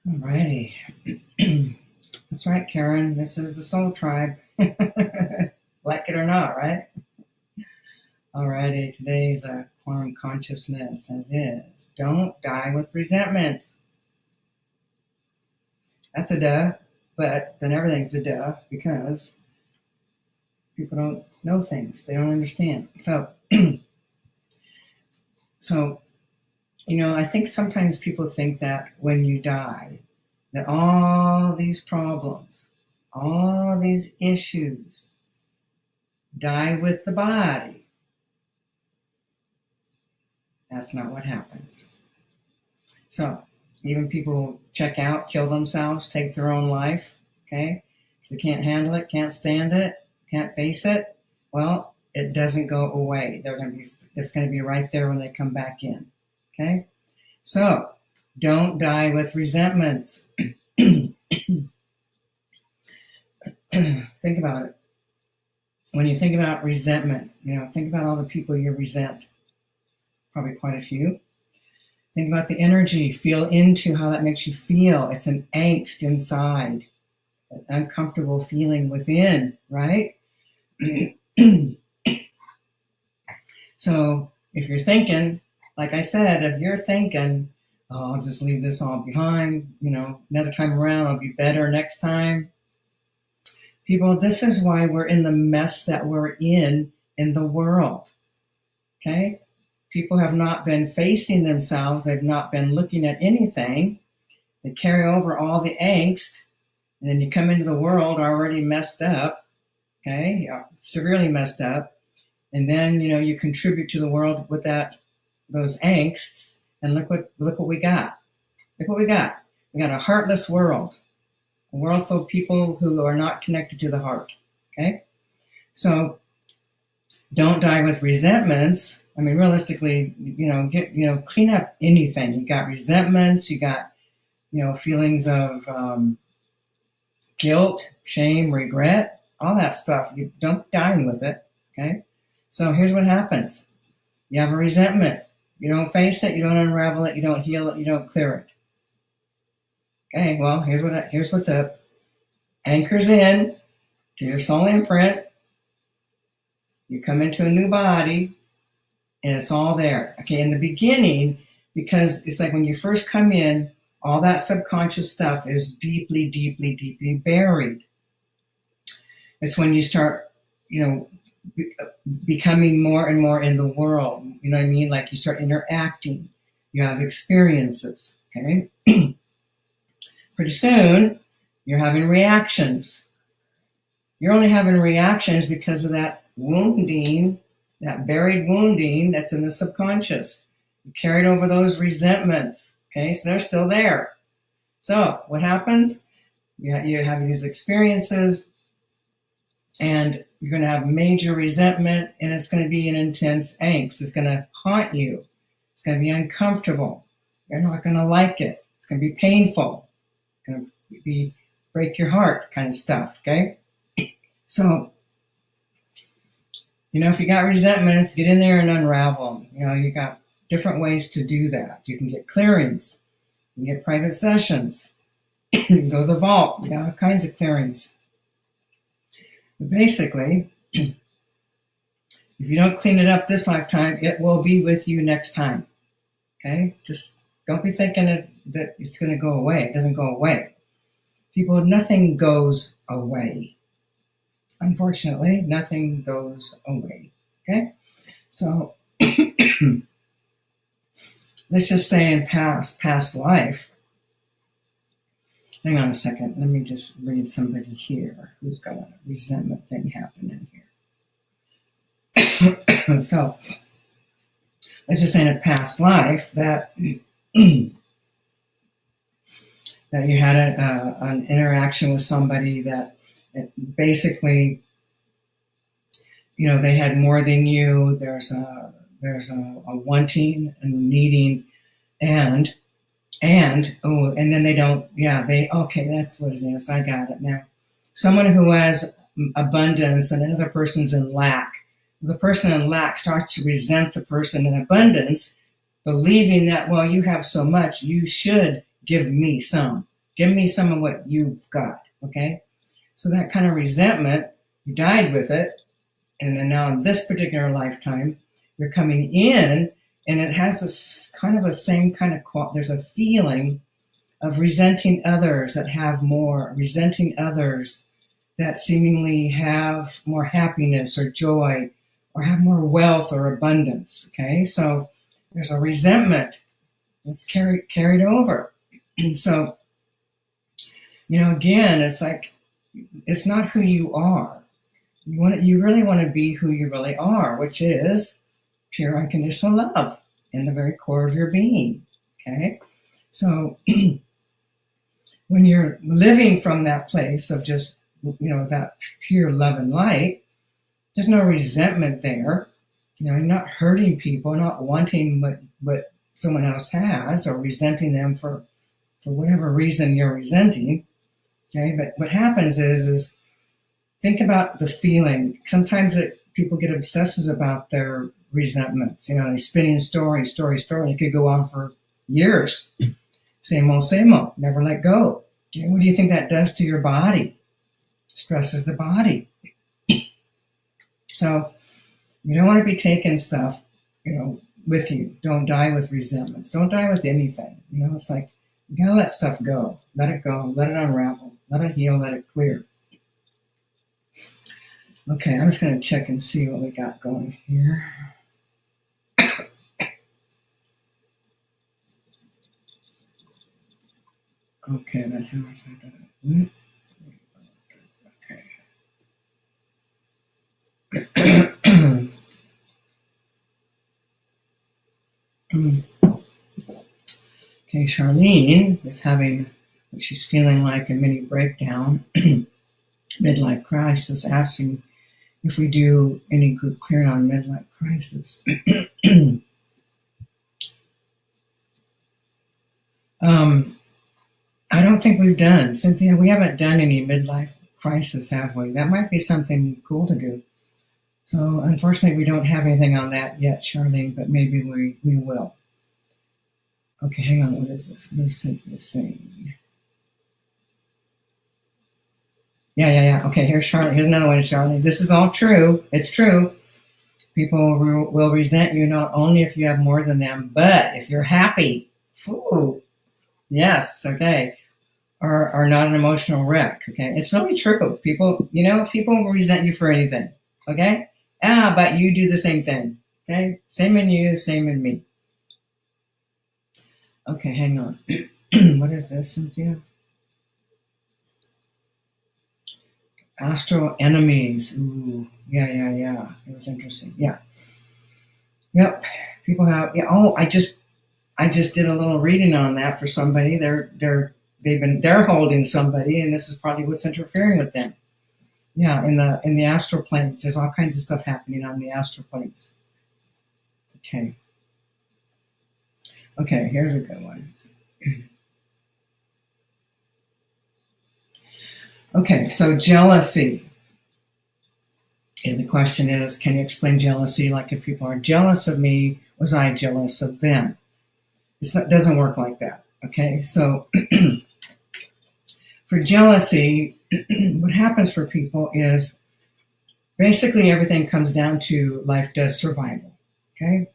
Alrighty. That's right, Karen. This is the Soul Tribe. Like it or not, right? Alrighty. Today's quantum consciousness, and it is don't die with resentment. That's a duh, but then everything's a duh because people don't know things. They don't understand. So, I think sometimes people think that when you die, that all these problems, all these issues die with the body. That's not what happens. So even people check out, kill themselves, take their own life, okay? If they can't handle it, can't stand it, can't face it, well, it doesn't go away. It's going to be right there when they come back in, okay? So don't die with resentments. Think about it. When you think about resentment, think about all the people you resent. Probably quite a few. Think about the energy. Feel into how that makes you feel. It's an angst inside, an uncomfortable feeling within, right? So if you're thinking, like I said, if you're thinking, oh, I'll just leave this all behind, another time around, I'll be better next time. People, this is why we're in the mess that we're in the world, okay? People have not been facing themselves. They've not been looking at anything. They carry over all the angst, and then you come into the world already messed up, okay? Severely messed up. And then, you contribute to the world with those angsts, and look what we got. Look what we got. We got a heartless world, a world full of people who are not connected to the heart, okay? So don't die with resentments. I mean, realistically, clean up anything. You got resentments, you got, feelings of guilt, shame, regret, all that stuff. You don't die with it, okay? So here's what happens. You have a resentment. You don't face it, you don't unravel it, you don't heal it, you don't clear it. Okay, well, here's what's up. Anchors in to your soul imprint. You come into a new body, and it's all there. Okay, in the beginning, because it's like when you first come in, all that subconscious stuff is deeply, deeply, deeply buried. It's when you start, becoming more and more in the world. You know what I mean? Like you start interacting. You have experiences, okay? Pretty soon, you're having reactions. You're only having reactions because of that wounding, that buried wounding that's in the subconscious. You carried over those resentments, okay? So they're still there. So what happens? You're having these experiences, and you're going to have major resentment, and it's going to be an intense angst. It's going to haunt you. It's going to be uncomfortable. You're not going to like it. It's going to be painful. It's going to be break your heart kind of stuff, okay? So, if you got resentments, get in there and unravel them. You got different ways to do that. You can get clearings. You can get private sessions. You can go to the vault. You got all kinds of clearings. But basically, if you don't clean it up this lifetime, it will be with you next time. Okay? Just don't be thinking that it's going to go away. It doesn't go away. People, nothing goes away. Unfortunately, nothing goes away. Okay? So, let's just say in past life, hang on a second. Let me just read somebody here who's got a resentment thing happening here. So, let's just say in a past life that that you had an interaction with somebody that basically, they had more than you. There's a wanting and needing, and then they don't. Yeah, okay. That's what it is. I got it now. Someone who has abundance and another person's in lack. The person in lack starts to resent the person in abundance, believing that, well, you have so much, you should give me some. Give me some of what you've got, okay? So that kind of resentment, you died with it, and then now in this particular lifetime, you're coming in, and it has this kind of a same kind of there's a feeling of resenting others that have more, resenting others that seemingly have more happiness or joy or have more wealth or abundance, okay? So there's a resentment that's carried over. And so, again, it's like, it's not who you are. You really want to be who you really are, which is pure unconditional love in the very core of your being, okay? So when you're living from that place of just, that pure love and light, there's no resentment there. You're not hurting people, not wanting what someone else has or resenting them for whatever reason you're resenting. Okay, but what happens is think about the feeling. Sometimes people get obsessive about their resentments. They spinning story. It could go on for years. Same old, never let go. Okay, what do you think that does to your body? Stresses the body. So you don't want to be taking stuff, with you. Don't die with resentments. Don't die with anything. It's like, you gotta let stuff go. Let it go. Let it unravel. Let it heal. Let it clear. Okay, I'm just going to check and see what we got going here. Okay, then how much I got it? Okay, Charlene is having what she's feeling like a mini breakdown, midlife crisis, asking if we do any group clearing on midlife crisis. I don't think we've done, Cynthia, we haven't done any midlife crisis, have we? That might be something cool to do. So unfortunately, we don't have anything on that yet, Charlene, but maybe we will. Okay, hang on, what is this? What is Cynthia saying? Yeah. Okay, here's Charlene. Here's another one, Charlene. This is all true. It's true. People will resent you not only if you have more than them, but if you're happy. Ooh, yes, okay. Or not an emotional wreck, okay? It's really true. People will resent you for anything, okay? But you do the same thing, okay? Same in you, same in me. Okay, hang on. What is this, Cynthia? Astral enemies. Ooh, yeah. It was interesting. Yeah. Yep. People have. Yeah. Oh, I just did a little reading on that for somebody. They're holding somebody, and this is probably what's interfering with them. Yeah, in the astral planes, there's all kinds of stuff happening on the astral planes. Okay, here's a good one. Okay, so jealousy. And the question is, can you explain jealousy? Like, if people are jealous of me, was I jealous of them? It doesn't work like that. Okay, so for jealousy, what happens for people is basically everything comes down to life, death, survival. Okay,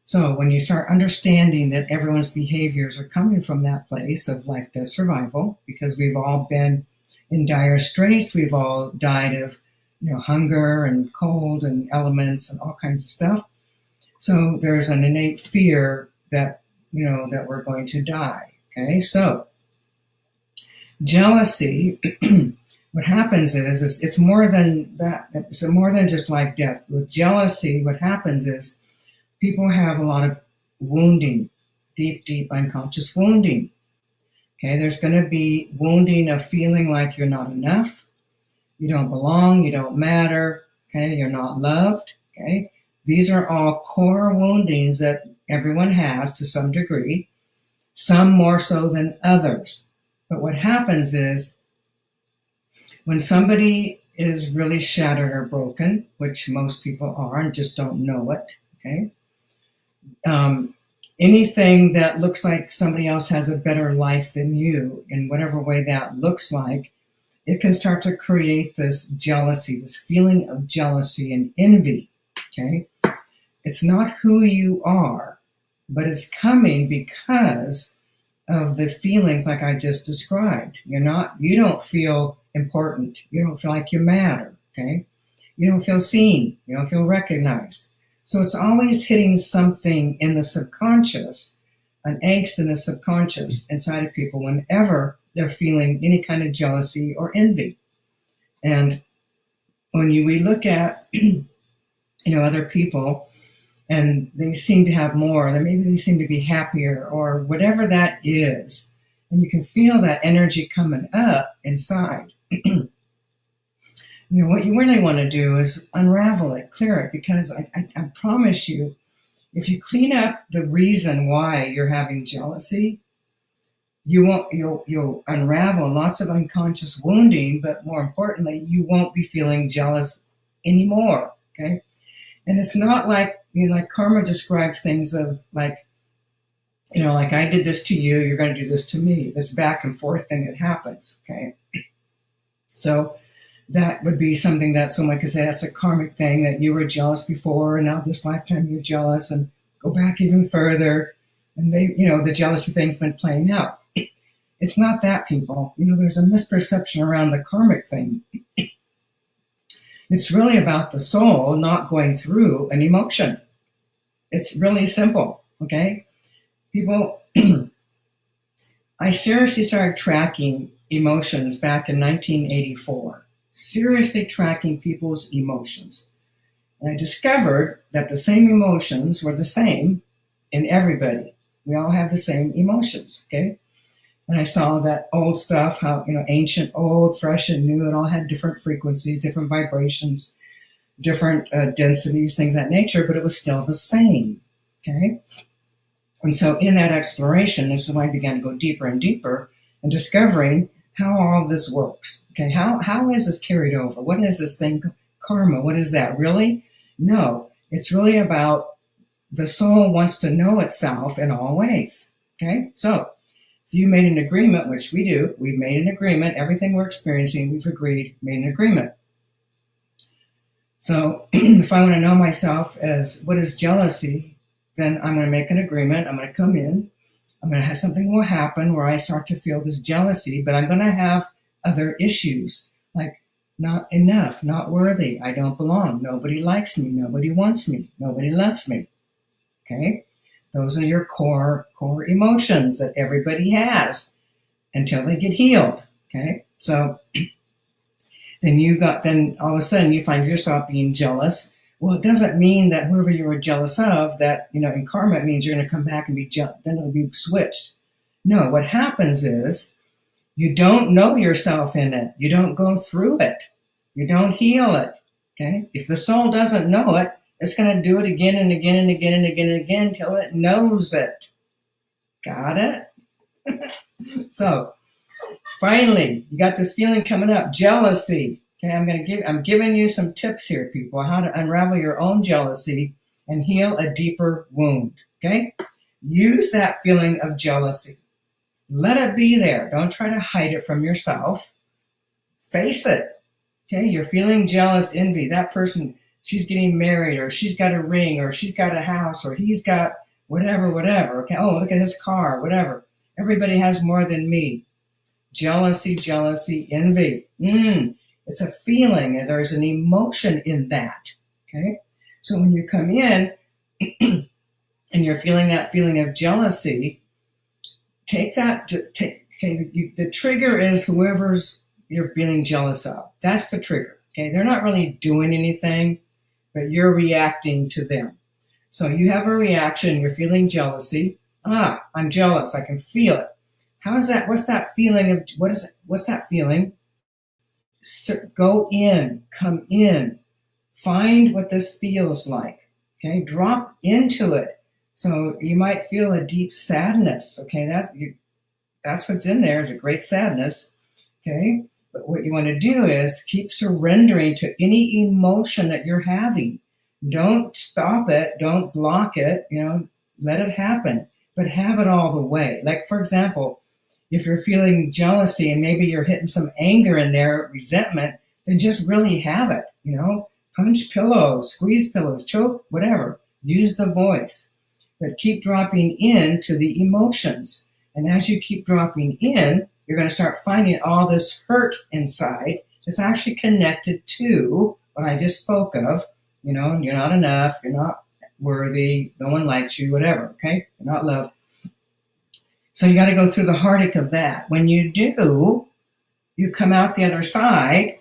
so when you start understanding that everyone's behaviors are coming from that place of life, death, survival, because we've all been in dire straits, we've all died of hunger and cold and elements and all kinds of stuff. So there's an innate fear that that we're going to die. Okay, so jealousy, what happens is it's more than that. It's more than just life, death. With jealousy, what happens is people have a lot of wounding, deep unconscious wounding. Okay, there's going to be wounding of feeling like you're not enough, you don't belong, you don't matter. Okay, you're not loved. Okay, these are all core woundings that everyone has to some degree, some more so than others. But what happens is when somebody is really shattered or broken, which most people are and just don't know it, okay, anything that looks like somebody else has a better life than you, in whatever way that looks like, it can start to create this jealousy, this feeling of jealousy and envy. Okay? It's not who you are, but it's coming because of the feelings like I just described. You don't feel important. You don't feel like you matter. Okay? You don't feel seen. You don't feel recognized. So it's always hitting something in the subconscious, an angst in the subconscious inside of people whenever they're feeling any kind of jealousy or envy. And when we look at other people, and they seem to have more, then maybe they seem to be happier or whatever that is, and you can feel that energy coming up inside. What you really want to do is unravel it, clear it, because I promise you, if you clean up the reason why you're having jealousy, you'll unravel lots of unconscious wounding, but more importantly, you won't be feeling jealous anymore. Okay, and it's not like like karma describes things of like I did this to you, you're going to do this to me. This back and forth thing that happens. Okay, so that would be something that someone could say that's a karmic thing, that you were jealous before and now this lifetime you're jealous, and go back even further, and the jealousy thing's been playing out. It's not that, people. There's a misperception around the karmic thing. It's really about the soul not going through an emotion. It's really simple. Okay, people. I seriously started tracking emotions back in 1984. Seriously tracking people's emotions. And I discovered that the same emotions were the same in everybody. We all have the same emotions, okay? And I saw that old stuff, how, ancient, old, fresh, and new, it all had different frequencies, different vibrations, different densities, things of that nature, but it was still the same, okay? And so in that exploration, this is when I began to go deeper and deeper and discovering how all of this works. Okay, how is this carried over? What is this thing, karma? What is that, really? No, it's really about the soul wants to know itself in all ways. Okay, so if you made an agreement, which we do, we've made an agreement, everything we're experiencing, we've agreed, made an agreement. So if I want to know myself as what is jealousy, then I'm going to make an agreement. I'm going to come in. I'm going to have something will happen where I start to feel this jealousy, but I'm going to have other issues like not enough, not worthy, I don't belong, nobody likes me, nobody wants me, nobody loves me. Okay, those are your core emotions that everybody has until they get healed. Okay, so then all of a sudden you find yourself being jealous. Well, it doesn't mean that whoever you were jealous of, that in karma it means you're going to come back and be jealous. Then it'll be switched. No, what happens is you don't know yourself in it. You don't go through it. You don't heal it. Okay? If the soul doesn't know it, it's going to do it again and again and again and again and again until it knows it. Got it? So finally, you got this feeling coming up, jealousy. Okay, I'm giving you some tips here, people, how to unravel your own jealousy and heal a deeper wound. Okay? Use that feeling of jealousy. Let it be there. Don't try to hide it from yourself. Face it. Okay, you're feeling jealous, envy. That person, she's getting married, or she's got a ring, or she's got a house, or he's got whatever. Okay, oh, look at his car, whatever. Everybody has more than me. Jealousy, envy. It's a feeling, and there's an emotion in that. Okay, so when you come in and you're feeling that feeling of jealousy, take that. The trigger is whoever's you're feeling jealous of. That's the trigger. Okay, they're not really doing anything, but you're reacting to them. So you have a reaction. You're feeling jealousy. I'm jealous. I can feel it. How is that? What's that feeling of? What's that feeling? So go in, come in, find what this feels like. Okay, drop into it. So you might feel a deep sadness. Okay, that's what's in there, is a great sadness. Okay, but what you want to do is keep surrendering to any emotion that you're having. Don't stop it. Don't block it. Let it happen, but have it all the way. Like, for example, if you're feeling jealousy and maybe you're hitting some anger in there, resentment, then just really have it, punch pillows, squeeze pillows, choke, whatever. Use the voice, but keep dropping into the emotions. And as you keep dropping in, you're going to start finding all this hurt inside that's actually connected to what I just spoke of. You're not enough, you're not worthy, no one likes you, whatever, okay? You're not loved. So you got to go through the heartache of that. When you do, you come out the other side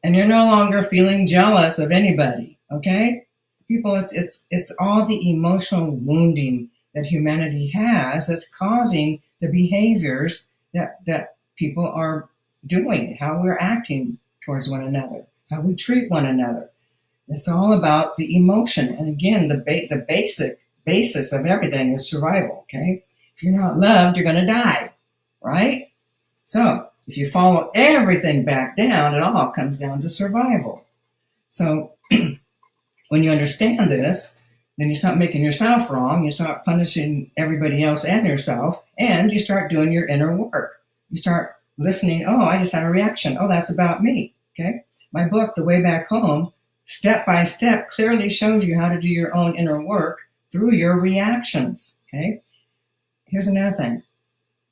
and you're no longer feeling jealous of anybody, okay? People, it's all the emotional wounding that humanity has that's causing the behaviors that people are doing, how we're acting towards one another, how we treat one another. It's all about the emotion. And again, the basic basis of everything is survival, okay? If you're not loved, you're going to die, right? So if you follow everything back down, it all comes down to survival. So when you understand this, then you stop making yourself wrong, you start punishing everybody else and yourself, and you start doing your inner work. You start listening, oh, I just had a reaction. Oh, that's about me, okay? My book, The Way Back Home, step by step clearly shows you how to do your own inner work through your reactions, okay? Here's another thing.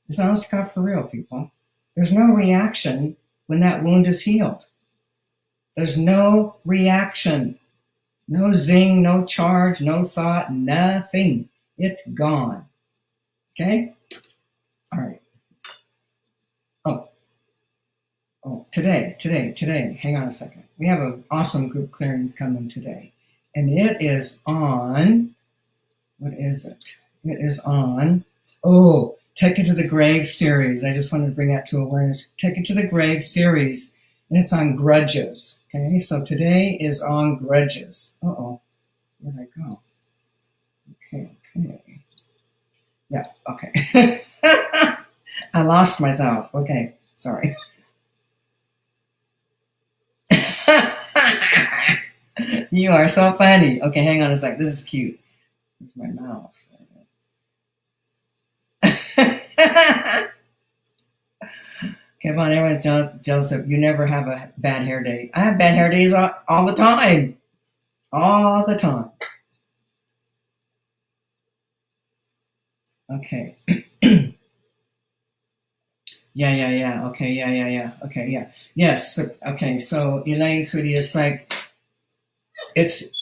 It's honest God for real, people. There's no reaction when that wound is healed. There's no reaction. No zing, no charge, no thought, nothing. It's gone. Okay? All right. Today. Hang on a second. We have an awesome group clearing coming today. And it is on, what is it? It is on, Take It to the Grave series. I just wanted to bring that to awareness. Take It to the Grave series. And it's on grudges. Okay, so today is on grudges. Where'd I go? Okay. Yeah, okay. I lost myself. Okay, sorry. You are so funny. Okay, hang on a sec. This is cute. Where's my mouse? Okay, Bon, everyone's jealous of you. Never have a bad hair day. I have bad hair days all the time. All the time. Okay. Yeah. Okay, yeah. Okay, yeah. Yes. Okay. So Elaine, sweetie, it's like it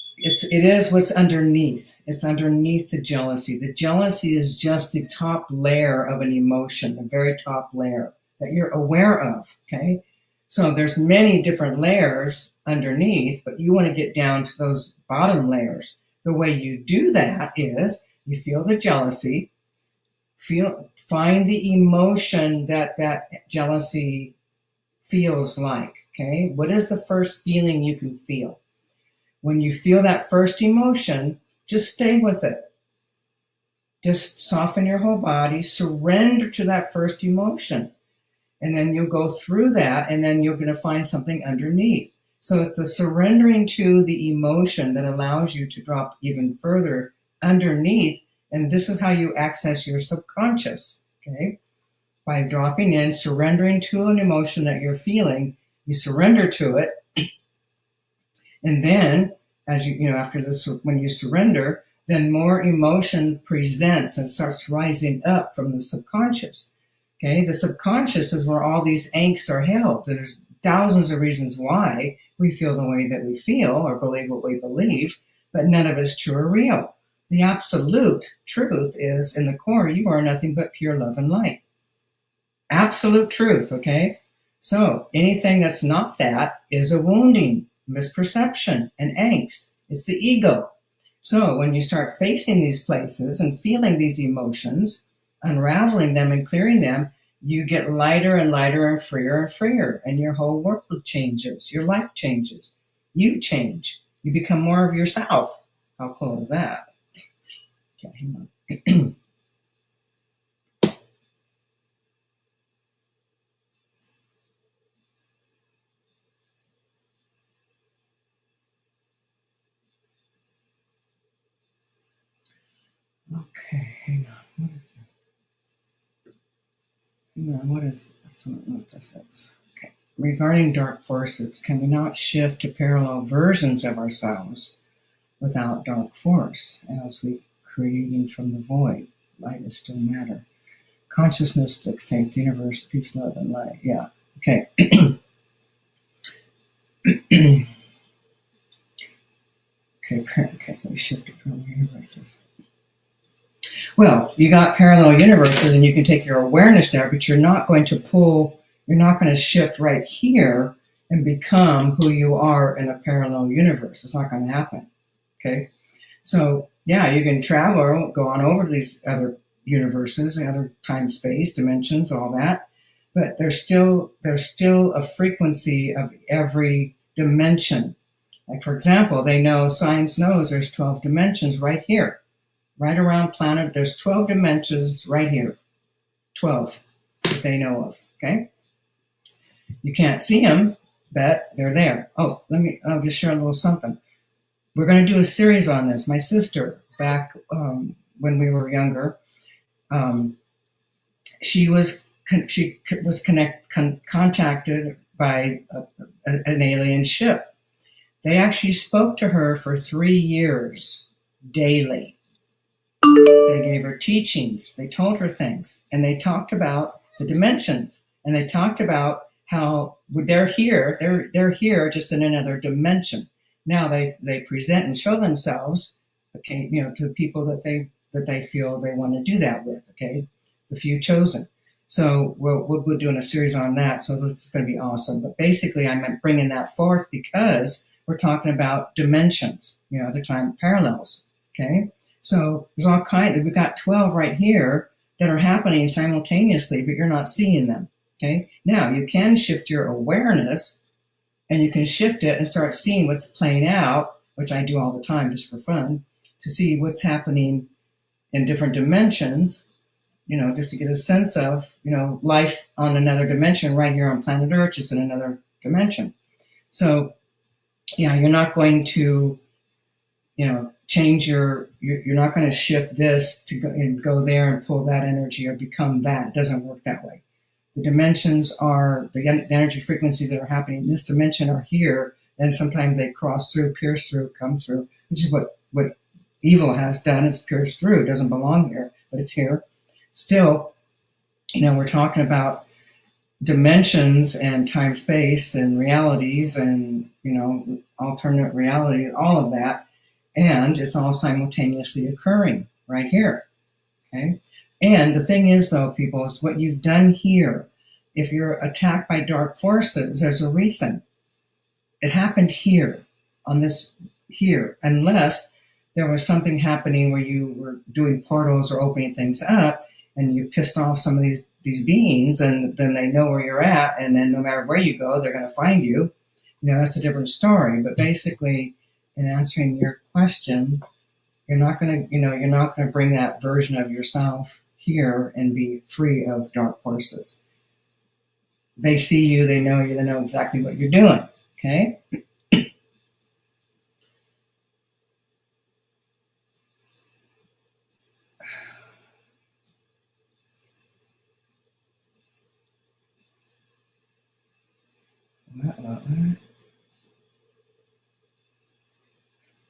is what's underneath. It's underneath the jealousy. The jealousy is just the top layer of an emotion, the very top layer that you're aware of. Okay. So there's many different layers underneath, but you want to get down to those bottom layers. The way you do that is you feel the jealousy, find the emotion that jealousy feels like. Okay. What is the first feeling you can feel? When you feel that first emotion, just stay with it. Just soften your whole body, surrender to that first emotion. And then you'll go through that, and then you're going to find something underneath. So it's the surrendering to the emotion that allows you to drop even further underneath. And this is how you access your subconscious, okay? By dropping in, surrendering to an emotion that you're feeling, you surrender to it. And then, as after this, when you surrender, then more emotion presents and starts rising up from the subconscious. Okay, the subconscious is where all these angsts are held. There's thousands of reasons why we feel the way that we feel or believe what we believe, but none of it is true or real. The absolute truth is, in the core, you are nothing but pure love and light. Absolute truth, okay? So anything that's not that is a wounding, misperception, and angst. It's the ego. So when you start facing these places and feeling these emotions, unraveling them and clearing them, you get lighter and lighter and freer, and your whole world changes. Your life changes. You change. You become more of yourself. How cool is that? Okay, hang on. Okay, hang on. What is this? What this is? Okay. Regarding dark forces, can we not shift to parallel versions of ourselves without dark force, as we creating from the void? Light is still matter. Consciousness dictates the universe, peace, love, and light. Yeah. Okay. Okay. We shift to parallel universes. Well, you got parallel universes, and you can take your awareness there, but you're not going to shift right here and become who you are in a parallel universe. It's not going to happen. Okay. So yeah, you can travel, go on over to these other universes, other time, space, dimensions, all that, but there's still a frequency of every dimension. Like for example, science knows there's 12 dimensions right here, right around planet. There's 12 dimensions right here, 12 that they know of. Okay, you can't see them, but they're there. I'll just share a little something. We're going to do a series on this. My sister, back when we were younger, she was contacted by an alien ship. They actually spoke to her for 3 years daily. They gave her teachings. They told her things, and they talked about the dimensions, and they talked about how they're here. They're here just in another dimension. Now they present and show themselves, okay, to people that they feel they want to do that with, okay, the few chosen. So we'll be doing a series on that. So this is going to be awesome. But basically, I'm bringing that forth because we're talking about dimensions, other time parallels, okay. So there's all kinds. We've got 12 right here that are happening simultaneously, but you're not seeing them. Okay. Now you can shift your awareness, and you can shift it and start seeing what's playing out, which I do all the time just for fun, to see what's happening in different dimensions, just to get a sense of, life on another dimension right here on planet Earth, just in another dimension. So yeah, you're not going to, change you're not going to shift this to go there and pull that energy or become that. It doesn't work that way. The dimensions are the energy frequencies that are happening in this dimension are here, and sometimes they cross through, pierce through, come through, which is what evil has done. It's pierced through. It doesn't belong here, but it's here. Still, we're talking about dimensions and time, space, and realities, and alternate realities, all of that. And it's all simultaneously occurring right here. Okay. And the thing is, though, people, is what you've done here. If you're attacked by dark forces, there's a reason. It happened here, on this here, unless there was something happening where you were doing portals or opening things up, and you pissed off some of these beings, and then they know where you're at, and then no matter where you go, they're going to find you. That's a different story. But basically, in answering your question, you're not going to bring that version of yourself here and be free of dark forces. They see you, they know you, they know exactly what you're doing. Okay.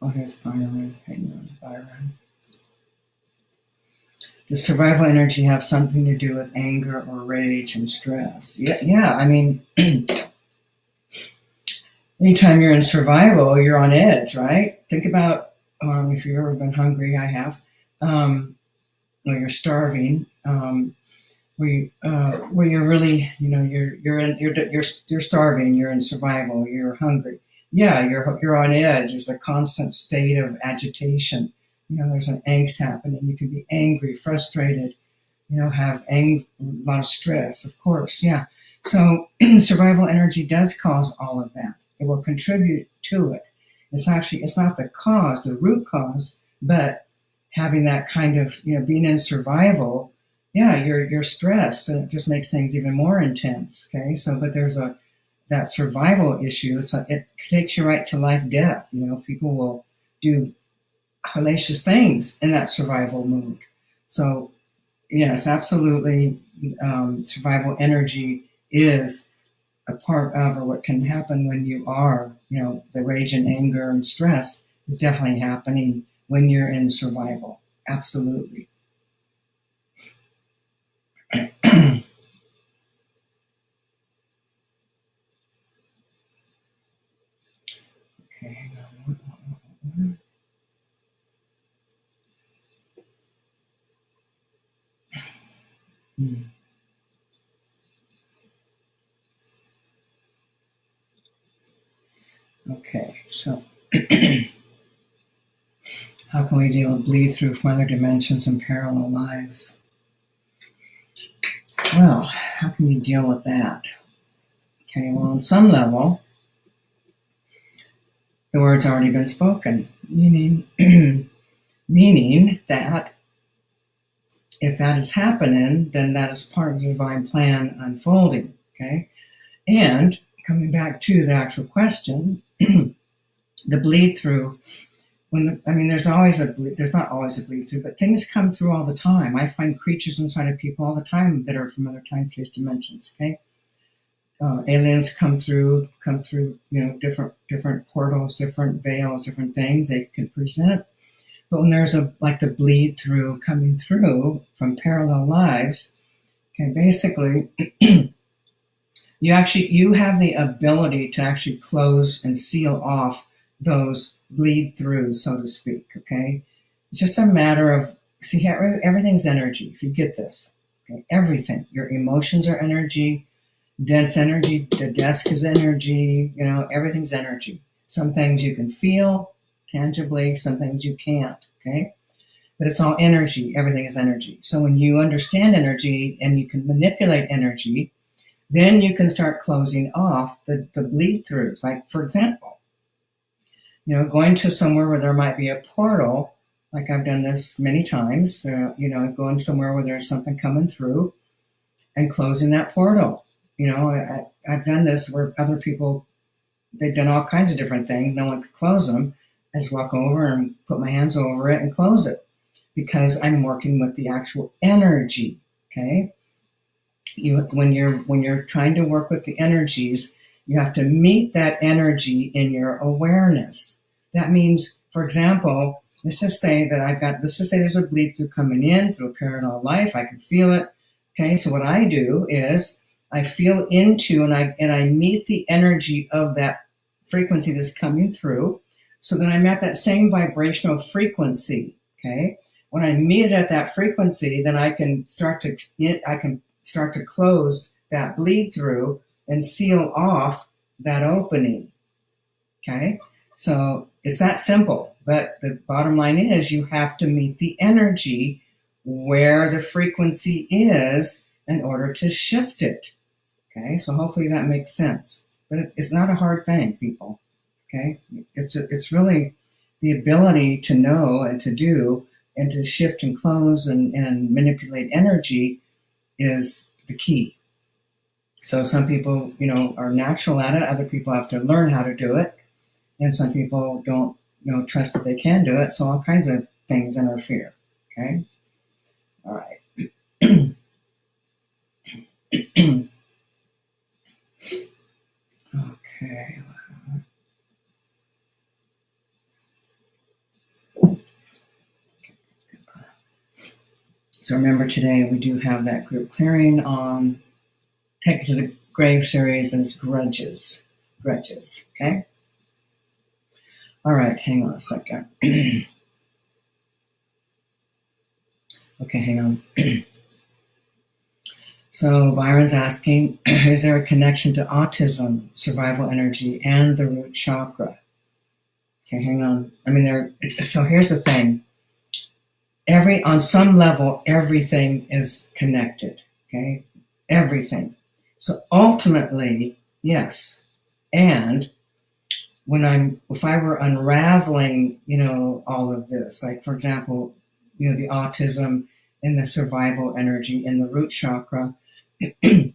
Oh, here's Byron. Hang on, Byron. Does survival energy have something to do with anger or rage and stress? Yeah. I mean, anytime you're in survival, you're on edge, right? Think about if you've ever been hungry. I have. Or you're starving. Where you're really, you're starving. You're in survival. You're hungry. Yeah, you're on edge. There's a constant state of agitation. There's an angst happening. You can be angry, frustrated, have a lot of stress, of course. Yeah. So survival energy does cause all of that. It will contribute to it. It's not the cause, the root cause, but having that kind of, being in survival, yeah, you're stressed, and it just makes things even more intense. Okay. So, but there's that survival issue. It takes you right to life, death. People will do hellacious things in that survival mood. So yes, absolutely, survival energy is a part of, or what can happen when you are, the rage and anger and stress is definitely happening when you're in survival. Absolutely. Okay, hang on. Okay, so how can we deal with bleed through from other dimensions and parallel lives? Well, how can you deal with that? Okay, well, on some level, the word's already been spoken, meaning meaning that if that is happening, then that is part of the divine plan unfolding. Okay, and coming back to the actual question, the bleed through. There's always there's not always a bleed through, but things come through all the time. I find creatures inside of people all the time that are from other time space dimensions. Okay, aliens come through, different portals, different veils, different things they can present. But when there's like the bleed through coming through from parallel lives, okay, basically, you have the ability to actually close and seal off those bleed throughs, so to speak. Okay, it's just a matter of, see, everything's energy. If you get this, okay, everything, your emotions are energy, dense energy, the desk is energy. Everything's energy. Some things you can feel tangibly, some things you can't. Okay, but it's all energy. Everything is energy. So when you understand energy and you can manipulate energy, then you can start closing off the bleed throughs. Like, for example, going to somewhere where there might be a portal, like I've done this many times, going somewhere where there's something coming through and closing that portal. I've done this where other people, they've done all kinds of different things. No one could close them. I just walk over and put my hands over it and close it because I'm working with the actual energy. Okay. When you're trying to work with the energies, you have to meet that energy in your awareness. That means, for example, let's just say there's a bleed through coming in through a parallel life. I can feel it. Okay, so what I do is I feel into and I meet the energy of that frequency that's coming through. So then I'm at that same vibrational frequency. Okay, when I meet it at that frequency, then I can start to close that bleed through and seal off that opening. Okay, so it's that simple. But the bottom line is you have to meet the energy where the frequency is in order to shift it. Okay, so hopefully that makes sense. But it's not a hard thing, people. Okay, it's really the ability to know and to do and to shift and close and manipulate energy is the key. So some people, are natural at it. Other people have to learn how to do it, and some people don't, trust that they can do it. So all kinds of things interfere. Okay. All right. Okay. So remember, today we do have that group clearing on Take It to the Grave series as grudges. Okay. All right. Hang on a second. Okay, hang on. So Byron's asking, is there a connection to autism, survival energy, and the root chakra? Okay, hang on. So here's the thing. On some level, everything is connected. Okay, everything. So ultimately, yes. And if I were unraveling, all of this, like for example, the autism and the survival energy in the root chakra, I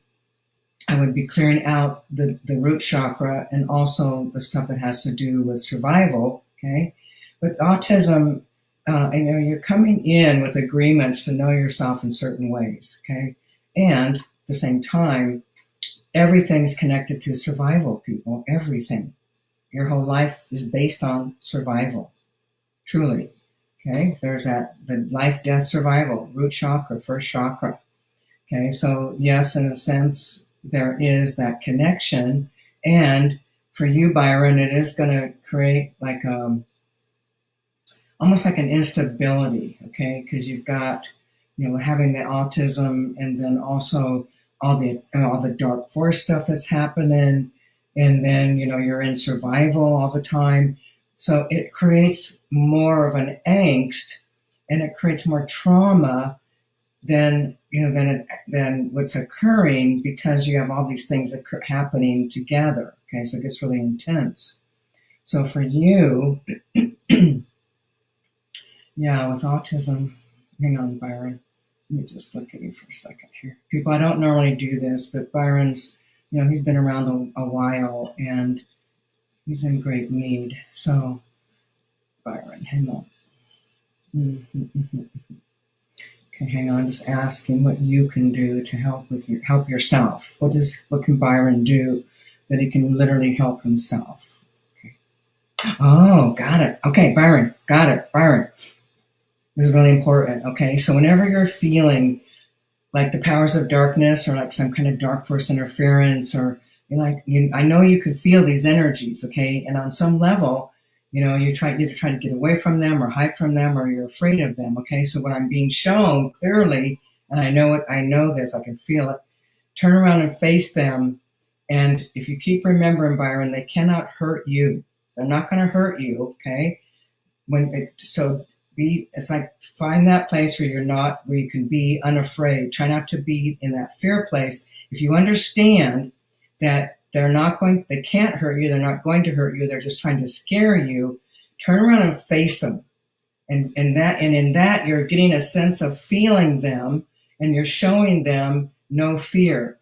would be clearing out the root chakra and also the stuff that has to do with survival. Okay, with autism, you're coming in with agreements to know yourself in certain ways, okay? And at the same time, everything's connected to survival, people. Everything. Your whole life is based on survival, truly. Okay, there's that the life, death, survival, root chakra, first chakra. Okay, so yes, in a sense, there is that connection, and for you, Byron, it is going to create like almost like an instability. Okay, because you've got having the autism, and then also all the dark force stuff that's happening, and then you're in survival all the time, so it creates more of an angst, and it creates more trauma than what's occurring, because you have all these things happening together. Okay, so it gets really intense. So for you, yeah, with autism, hang on, Byron. Let me just look at you for a second here. People, I don't normally do this, but Byron's, he's been around a while, and he's in great need. So, Byron, hang on. Okay, hang on. Just asking what you can do to help yourself. What can Byron do that he can literally help himself? Okay. Oh, got it. Okay, Byron, got it. Byron, this is really important. Okay, so whenever you're feeling like the powers of darkness, or like some kind of dark force interference, or I know you can feel these energies, okay, and on some level, you either try to get away from them, or hide from them, or you're afraid of them. Okay, so what I'm being shown clearly, and I know this, I can feel it. Turn around and face them, and if you keep remembering, Byron, they cannot hurt you. They're not going to hurt you. Okay, it's like, find that place where you can be unafraid. Try not to be in that fear place. If you understand that they can't hurt you, they're not going to hurt you, they're just trying to scare you, turn around and face them. And in that you're getting a sense of feeling them, and you're showing them no fear.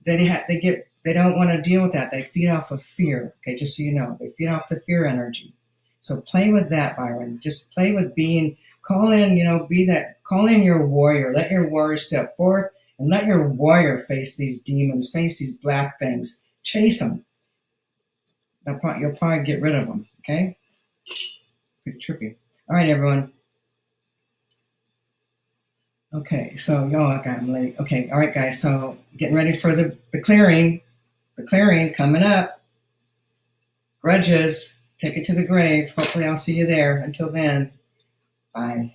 They don't want to deal with that. They feed off of fear. Okay, just so you know, they feed off the fear energy. So play with that, Byron. Just play with call in your warrior. Let your warrior step forth, and let your warrior face these demons, face these black things. Chase them. You'll probably get rid of them, okay? Pretty trippy. All right, everyone. Okay, so I'm late. Okay, all right, guys. So getting ready for the clearing. The clearing coming up. Grudges. Take it to the grave. Hopefully I'll see you there. Until then, bye.